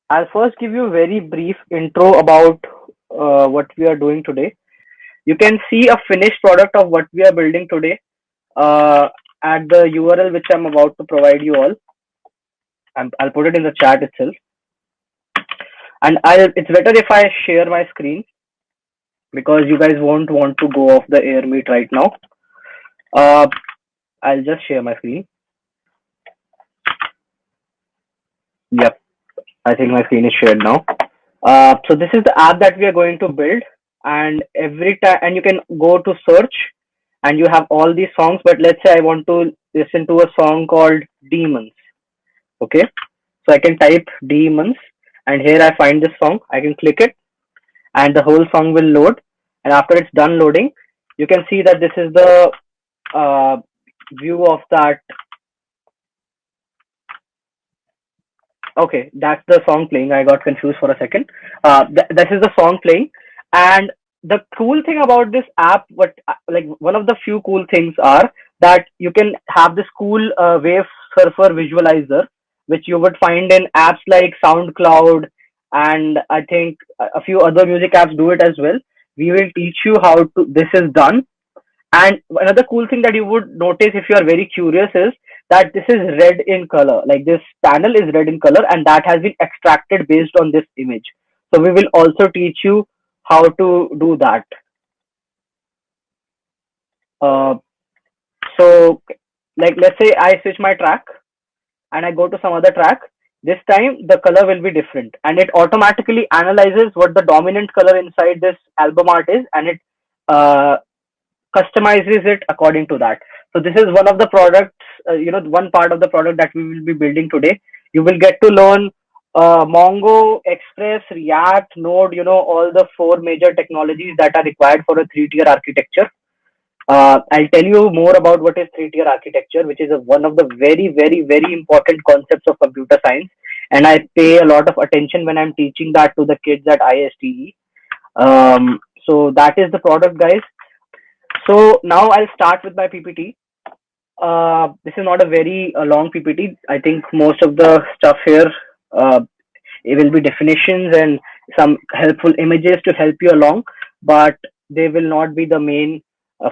I'll first give you a very brief intro about what we are doing today. You can see a finished product of what we are building today uh, at the URL which I'm about to provide you all. I'll put it in the chat itself. And it's better if I share my screen because you guys won't want to go off the air meet right now. Uh, I'll just share my screen. Yep, I think my screen is shared now. So this is the app that we are going to build, and every time, and you can go to search, and you have all these songs. But let's say I want to listen to a song called Demons. Okay, so I can type Demons, and here I find this song. I can click it, and the whole song will load. And after it's done loading, you can see that this is the uh, view of that. Okay, that's the song playing. I got confused for a second. This is the song playing, and the cool thing about this app, what like one of the few cool things are that you can have this cool wave surfer visualizer, which you would find in apps like SoundCloud, and I think a few other music apps do it as well. We will teach you how to this is done, and another cool thing that you would notice if you are very curious is that this is red in color. Like this panel is red in color, and that has been extracted based on this image. So we will also teach you how to do that. Uh, so, like let's say I switch my track and I go to some other track. This time the color will be different, and it automatically analyzes what the dominant color inside this album art is, and it uh, customizes it according to that. So this is one of the products, one part of the product that we will be building today. You will get to learn Mongo, Express, React, Node, all the four major technologies that are required for a three-tier architecture. I'll tell you more about what is three-tier architecture, which is one of the very, very, very important concepts of computer science. And I pay a lot of attention when I'm teaching that to the kids at ISTE. So that is the product, guys. So now I'll start with my PPT. This is not a very long PPT. I think most of the stuff here uh, it will be definitions and some helpful images to help you along, but they will not be the main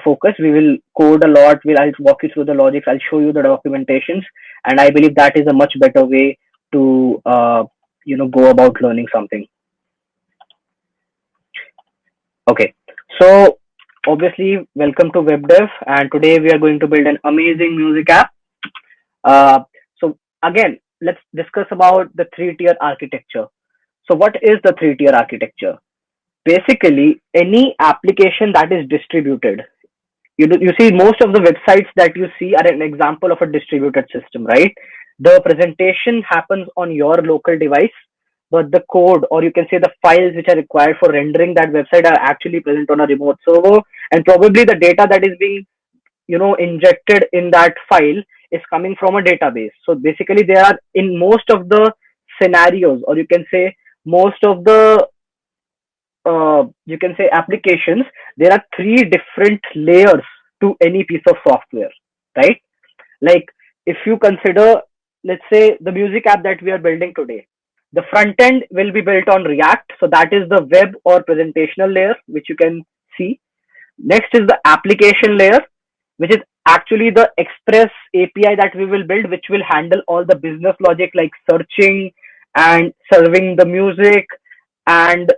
focus. We will code a lot. I'll walk you through the logics. I'll show you the documentations, and I believe that is a much better way to go about learning something. Okay, so obviously, welcome to WebDev, and today we are going to build an amazing music app. So again, let's discuss about the three-tier architecture. So what is the three-tier architecture? Basically, any application that is distributed. You see most of the websites that you see are an example of a distributed system, right? The presentation happens on your local device, but the code, or you can say the files which are required for rendering that website, are actually present on a remote server, and probably the data that is being injected in that file is coming from a database. So basically they are in most of the scenarios, or you can say most of the you can say applications, there are three different layers to any piece of software, right? Like if you consider, let's say, the music app that we are building today, the front end will be built on React, so that is the web or presentational layer which you can see. Next is the application layer, which is actually the Express API that we will build, which will handle all the business logic like searching and serving the music, and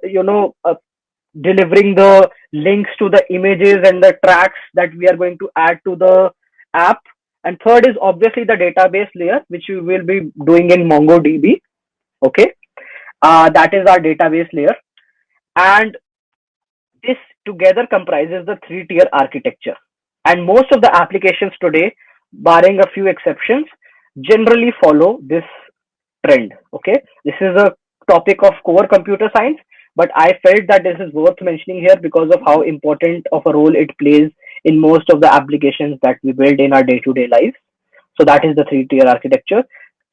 delivering the links to the images and the tracks that we are going to add to the app. And third is obviously the database layer, which we will be doing in MongoDB. Okay, that is our database layer, and this together comprises the three-tier architecture. And most of the applications today, barring a few exceptions, generally follow this trend. Okay, this is a topic of core computer science, but I felt that this is worth mentioning here because of how important of a role it plays in most of the applications that we build in our day-to-day life. So that is the three-tier architecture.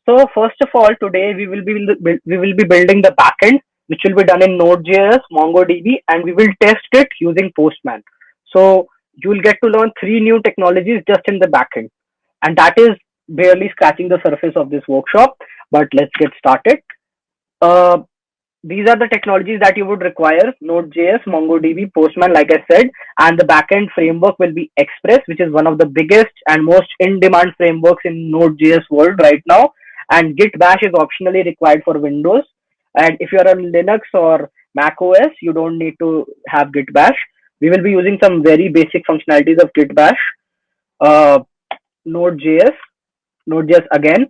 So first of all, today we will be building the backend, which will be done in Node.js, MongoDB, and we will test it using Postman. So you will get to learn three new technologies just in the backend, and that is barely scratching the surface of this workshop. But let's get started. Uh, these are the technologies that you would require: Node.js, MongoDB, Postman, like I said, and the backend framework will be Express, which is one of the biggest and most in-demand frameworks in Node.js world right now. And Git Bash is optionally required for Windows. And if you're on Linux or Mac OS, you don't need to have Git Bash. We will be using some very basic functionalities of Git Bash. Uh, Node.js, Node.js again.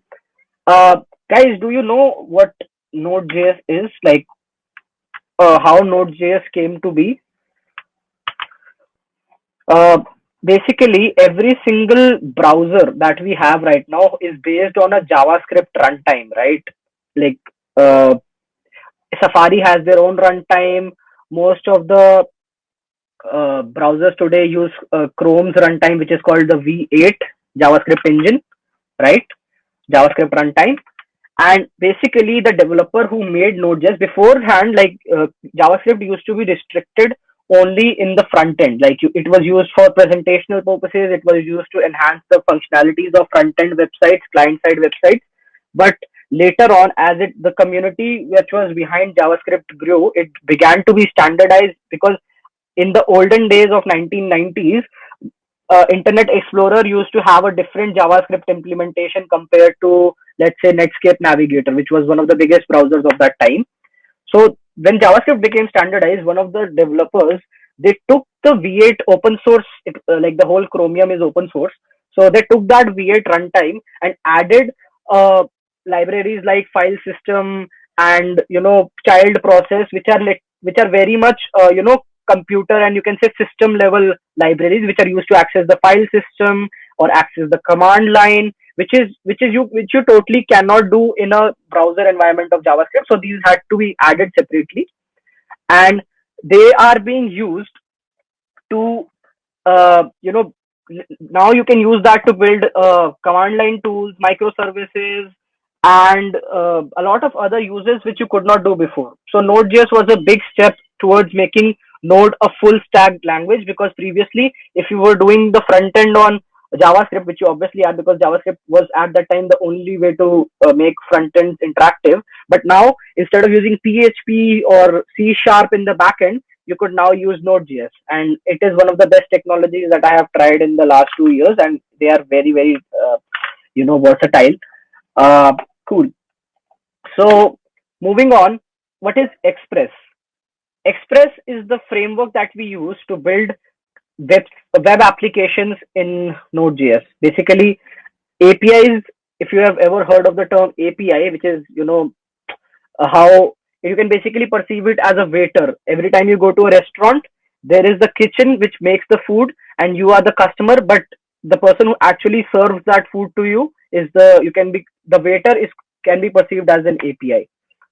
Uh, guys, do you know what Node.js is? Like how Node.js came to be. Uh, Basically, every single browser that we have right now is based on a JavaScript runtime, right? Like uh, Safari has their own runtime. Most of the browsers today use Chrome's runtime, which is called the V8 JavaScript engine, right? JavaScript runtime. And basically, the developer who made Node.js beforehand, like JavaScript used to be restricted only in the front end. Like it was used for presentational purposes. It was used to enhance the functionalities of front end websites, client side websites. But later on, as the community which was behind JavaScript grew, it began to be standardized, because in the olden days of 1990s, Internet Explorer used to have a different JavaScript implementation compared to, let's say, Netscape Navigator, which was one of the biggest browsers of that time. So when JavaScript became standardized, one of the developers, they took the V8 open source, like the whole Chromium is open source. So they took that V8 runtime and added uh, libraries like file system and child process, which are very much computer, and you can say system level libraries, which are used to access the file system or access the command line, which you totally cannot do in a browser environment of JavaScript. So these had to be added separately, and they are being used to uh, you know now you can use that to build command line tools, microservices, and a lot of other uses which you could not do before. So Node.js was a big step towards making Node a full stack language, because previously, if you were doing the front end on JavaScript, which you obviously are, because JavaScript was at that time the only way to make front ends interactive. But now, instead of using PHP or C sharp in the backend, you could now use Node.js, and it is one of the best technologies that I have tried in the last 2 years, and they are very, very versatile. Uh, cool. So moving on, what is Express? Express is the framework that we use to build web web applications in Node.js. Basically, APIs. If you have ever heard of the term API, which is how you can basically perceive it as a waiter. Every time you go to a restaurant, there is the kitchen which makes the food, and you are the customer. But the person who actually serves that food to you is the waiter is can be perceived as an API.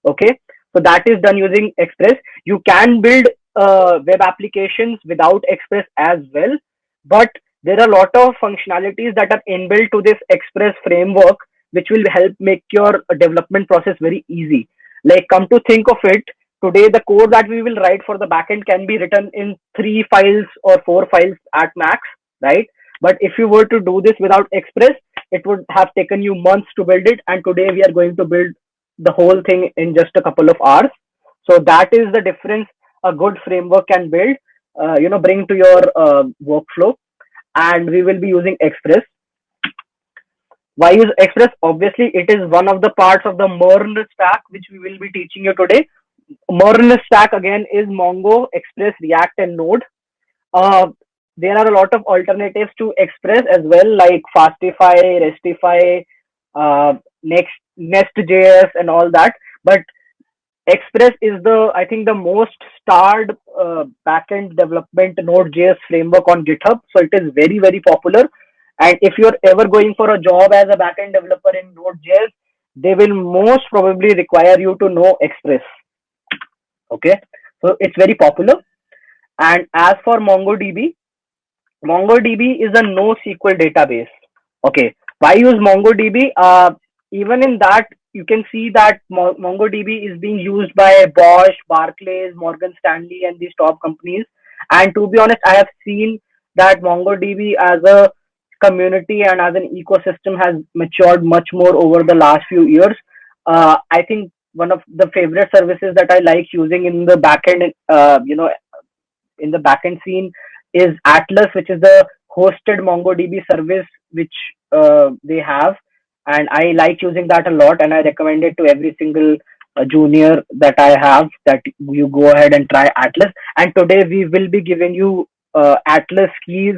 Okay, so that is done using Express. You can build web applications without Express as well, but there are a lot of functionalities that are inbuilt to this Express framework, which will help make your development process very easy. Like, come to think of it, today the code that we will write for the backend can be written in 3 files or 4 files at max, right? But if you were to do this without Express, it would have taken you months to build it, and today we are going to build the whole thing in just a couple of hours. So that is the difference a good framework can build, bring to your workflow. And we will be using Express. Why use Express? Obviously, it is one of the parts of the MERN stack, which we will be teaching you today. MERN stack again is Mongo, Express, React, and Node. Uh, there are a lot of alternatives to Express as well, like Fastify, Restify, Nest.js, and all that. But Express is I think, the most starred backend development Node.js framework on GitHub. So it is very, very popular. And if you're ever going for a job as a backend developer in Node.js, they will most probably require you to know Express. Okay, so it's very popular. And as for MongoDB, MongoDB is a NoSQL database. Okay, why use MongoDB? Even in that, you can see that MongoDB is being used by Bosch, Barclays, Morgan Stanley, and these top companies. And to be honest, I have seen that MongoDB as a community and as an ecosystem has matured much more over the last few years. I think one of the favorite services that I like using in the backend, in the backend scene is Atlas, which is the hosted MongoDB service which they have, and I like using that a lot, and I recommend it to every single junior that I have that you go ahead and try Atlas. And today we will be giving you Atlas keys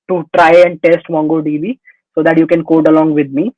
to try and test MongoDB so that you can code along with me.